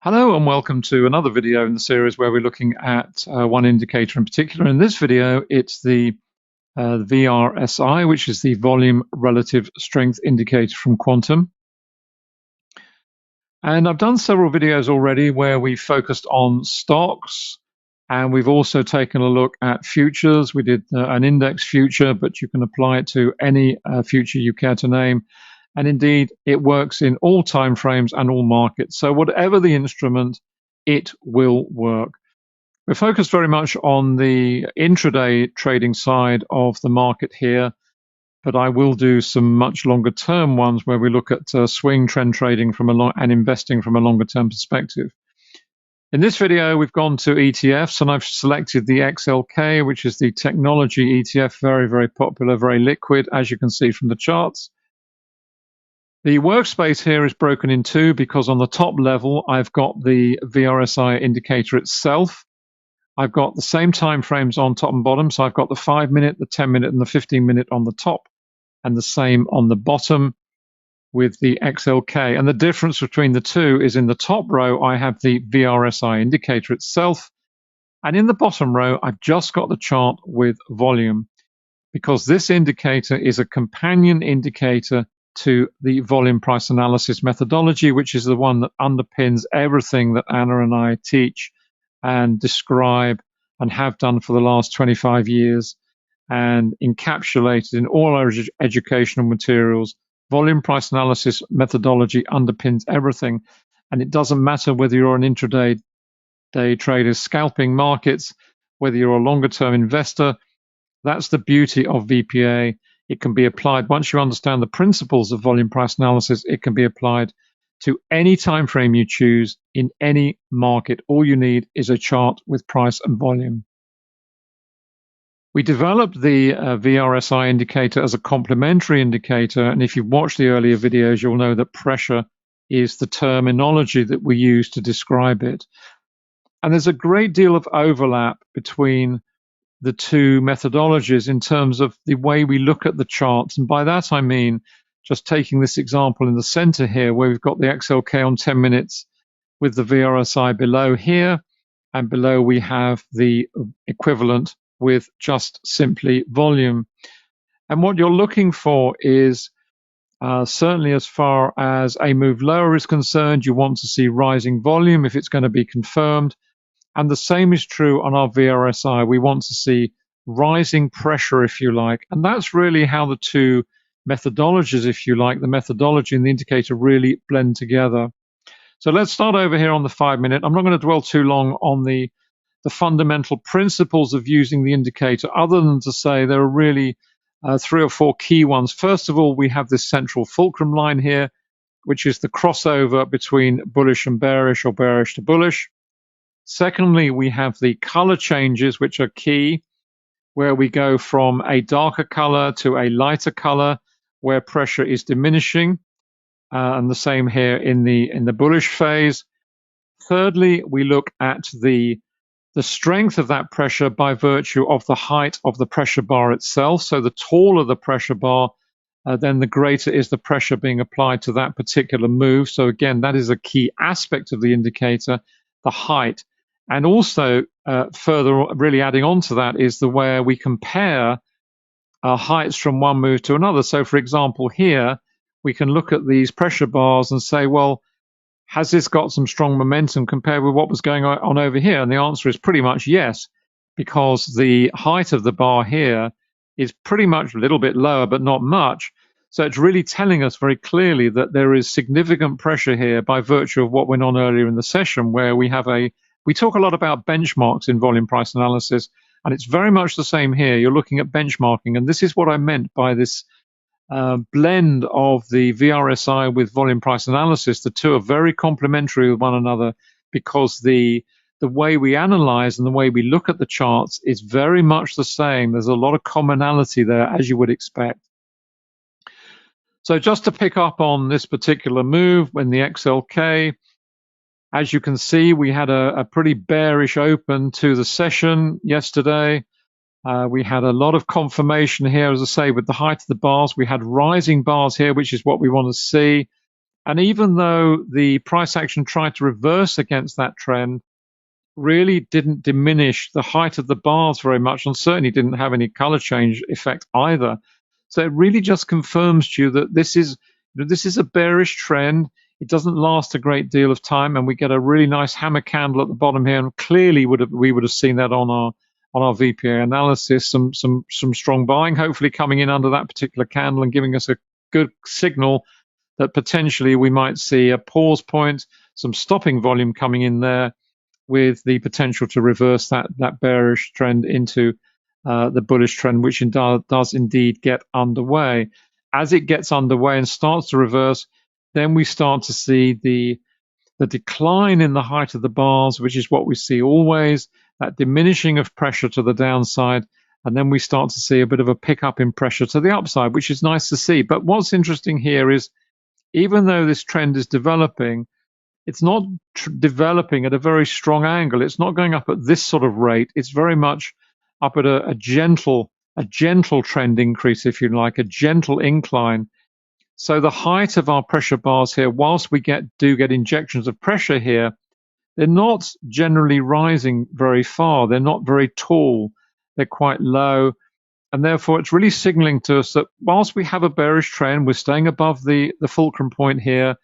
Hello and welcome to another video in the series where we're looking at one indicator in particular. In this video, it's the VRSI, which is the Volume Relative Strength Indicator from Quantum. And I've done several videos already where we focused on stocks, and we've also taken a look at futures. We did an index future, but you can apply it to any future you care to name. And indeed, it works in all time frames and all markets. So whatever the instrument, it will work. We're focused very much on the intraday trading side of the market here, but I will do some much longer term ones where we look at swing trend trading and investing from a longer term perspective. In this video, we've gone to ETFs, and I've selected the XLK, which is the technology ETF, very, very popular, very liquid, as you can see from the charts. The workspace here is broken in two because on the top level, I've got the VRSI indicator itself. I've got the same time frames on top and bottom. So I've got the 5-minute, the 10-minute, and the 15-minute on the top, and the same on the bottom with the XLK. And the difference between the two is in the top row, I have the VRSI indicator itself. And in the bottom row, I've just got the chart with volume, because this indicator is a companion indicator to the volume price analysis methodology, which is the one that underpins everything that Anna and I teach and describe and have done for the last 25 years, and encapsulated in all our educational materials. Volume price analysis methodology underpins everything, and it doesn't matter whether you're an intraday trader scalping markets, whether you're a longer term investor. That's the beauty of VPA. It can be applied once you understand the principles of volume price analysis. It can be applied to any time frame you choose in any market. All you need is a chart with price and volume. We developed the VRSI indicator as a complementary indicator, and if you've watched the earlier videos, you'll know that pressure is the terminology that we use to describe it. And there's a great deal of overlap between the two methodologies in terms of the way we look at the charts. And by that I mean just taking this example in the center here, where we've got the XLK on 10 minutes with the VRSI below here, and below we have the equivalent with just simply volume. And what you're looking for is certainly as far as a move lower is concerned, you want to see rising volume if it's going to be confirmed. And the same is true on our VRSI. We want to see rising pressure, if you like. And that's really how the two methodologies, if you like, the methodology and the indicator really blend together. So let's start over here on the 5-minute. I'm not going to dwell too long on the fundamental principles of using the indicator, other than to say there are really 3 or 4 key ones. First of all, we have this central fulcrum line here, which is the crossover between bullish and bearish, or bearish to bullish. Secondly, we have the color changes, which are key, where we go from a darker color to a lighter color, where pressure is diminishing, and the same here in the bullish phase. Thirdly, we look at the strength of that pressure by virtue of the height of the pressure bar itself. So the taller the pressure bar, then the greater is the pressure being applied to that particular move. So again, that is a key aspect of the indicator, the height. And also, further really adding on to that is the way we compare heights from one move to another. So for example, here, we can look at these pressure bars and say, well, has this got some strong momentum compared with what was going on over here? And the answer is pretty much yes, because the height of the bar here is pretty much a little bit lower, but not much. So it's really telling us very clearly that there is significant pressure here by virtue of what went on earlier in the session, where we talk a lot about benchmarks in volume price analysis, and it's very much the same here. You're looking at benchmarking, and this is what I meant by this blend of the VRSI with volume price analysis. The two are very complementary with one another, because the way we analyze and the way we look at the charts is very much the same. There's a lot of commonality there, as you would expect. So just to pick up on this particular move, when the XLK, as you can see, we had a pretty bearish open to the session yesterday. We had a lot of confirmation here, as I say, with the height of the bars. We had rising bars here, which is what we want to see. And even though the price action tried to reverse against that trend, really didn't diminish the height of the bars very much, and certainly didn't have any color change effect either. So it really just confirms to you that this is a bearish trend. It doesn't last a great deal of time, and we get a really nice hammer candle at the bottom here, and clearly we would have seen that on our VPA analysis. Some strong buying, hopefully coming in under that particular candle and giving us a good signal that potentially we might see a pause point, some stopping volume coming in there, with the potential to reverse that bearish trend into the bullish trend, which does indeed get underway. As it gets underway and starts to reverse, then we start to see the decline in the height of the bars, which is what we see always, that diminishing of pressure to the downside, and then we start to see a bit of a pickup in pressure to the upside, which is nice to see. But what's interesting here is, even though this trend is developing, it's not developing at a very strong angle. It's not going up at this sort of rate. It's very much up at a gentle trend increase, if you like, a gentle incline. So the height of our pressure bars here, whilst we do get injections of pressure here, they're not generally rising very far. They're not very tall. They're quite low. And therefore, it's really signaling to us that whilst we have a bearish trend, we're staying above the fulcrum point here.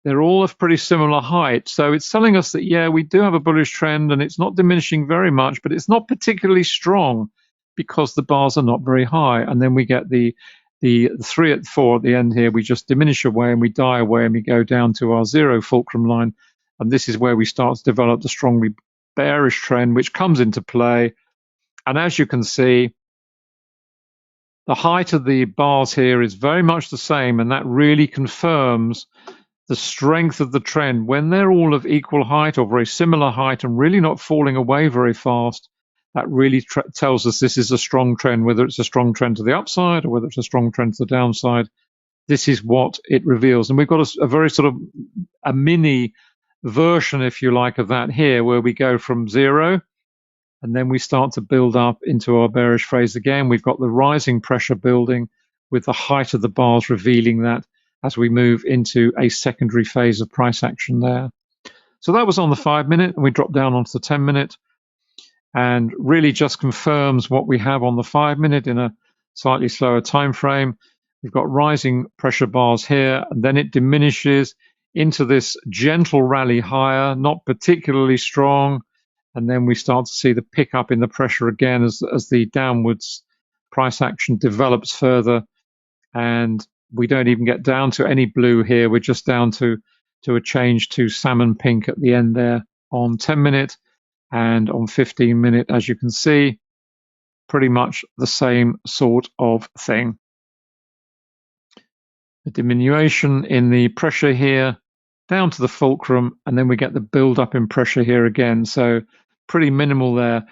They're all of pretty similar height. So it's telling us that, yeah, we do have a bullish trend, and it's not diminishing very much, but it's not particularly strong because the bars are not very high. And then we get the 3 at 4 at the end here. We just diminish away and we die away, and we go down to our 0 fulcrum line. And this is where we start to develop the strongly bearish trend, which comes into play. And as you can see, the height of the bars here is very much the same, and that really confirms the strength of the trend. When they're all of equal height or very similar height and really not falling away very fast, that really tells us this is a strong trend, whether it's a strong trend to the upside or whether it's a strong trend to the downside. This is what it reveals. And we've got a very sort of a mini version, if you like, of that here, where we go from 0 and then we start to build up into our bearish phase again. We've got the rising pressure building with the height of the bars revealing that as we move into a secondary phase of price action there. So that was on the 5-minute, and we drop down onto the 10-minute, and really just confirms what we have on the 5-minute in a slightly slower time frame. We've got rising pressure bars here, and then it diminishes into this gentle rally higher, not particularly strong, and then we start to see the pickup in the pressure again as the downwards price action develops further, and we don't even get down to any blue here. We're just down to a change to salmon pink at the end there on 10-minute, and on 15-minute, as you can see, pretty much the same sort of thing. The diminution in the pressure here down to the fulcrum, and then we get the build up in pressure here again. So pretty minimal there.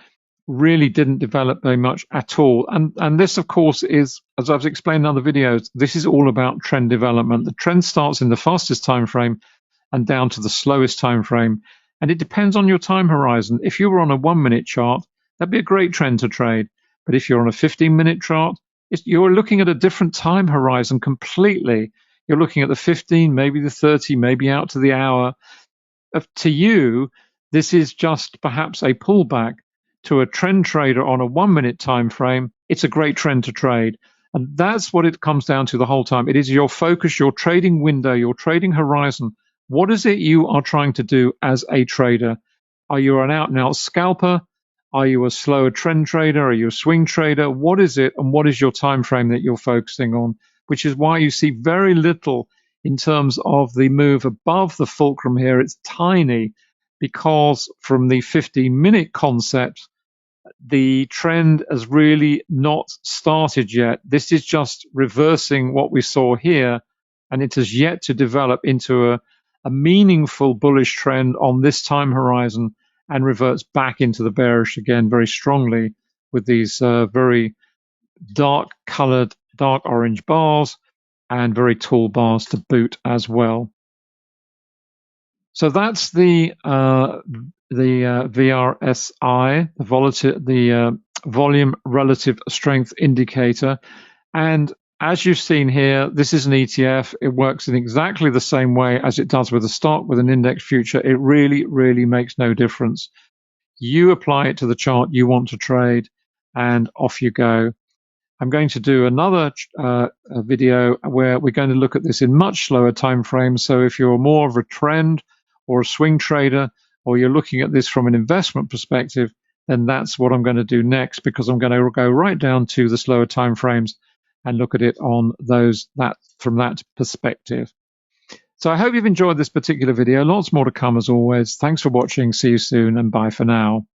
Really didn't develop very much at all. And this, of course, is, as I've explained in other videos, this is all about trend development. The trend starts in the fastest time frame and down to the slowest time frame. And it depends on your time horizon. If you were on a 1-minute chart, that'd be a great trend to trade. But if you're on a 15-minute chart, you're looking at a different time horizon completely. You're looking at the 15, maybe the 30, maybe out to the hour. To you, this is just perhaps a pullback. To a trend trader on a 1-minute time frame, it's a great trend to trade. And that's what it comes down to the whole time. It is your focus, your trading window, your trading horizon. What is it you are trying to do as a trader? Are you an out-and-out scalper? Are you a slower trend trader? Are you a swing trader? What is it, and what is your time frame that you're focusing on? Which is why you see very little in terms of the move above the fulcrum here. It's tiny, because from the 15-minute concept, the trend has really not started yet. This is just reversing what we saw here, and it has yet to develop into a meaningful bullish trend on this time horizon, and reverts back into the bearish again very strongly with these very dark colored, dark orange bars, and very tall bars to boot as well. So that's the VRSI, the volume relative strength indicator. And As you've seen here, this is an ETF. It works in exactly the same way as it does with a stock, with an index future. It really, really makes no difference. You apply it to the chart you want to trade, and off you go. I'm going to do another video where we're going to look at this in much slower time frames. So if you're more of a trend or a swing trader, or you're looking at this from an investment perspective, then that's what I'm going to do next, because I'm going to go right down to the slower time frames and look at it on from that perspective. So I hope you've enjoyed this particular video. Lots more to come as always. Thanks for watching. See you soon, and bye for now.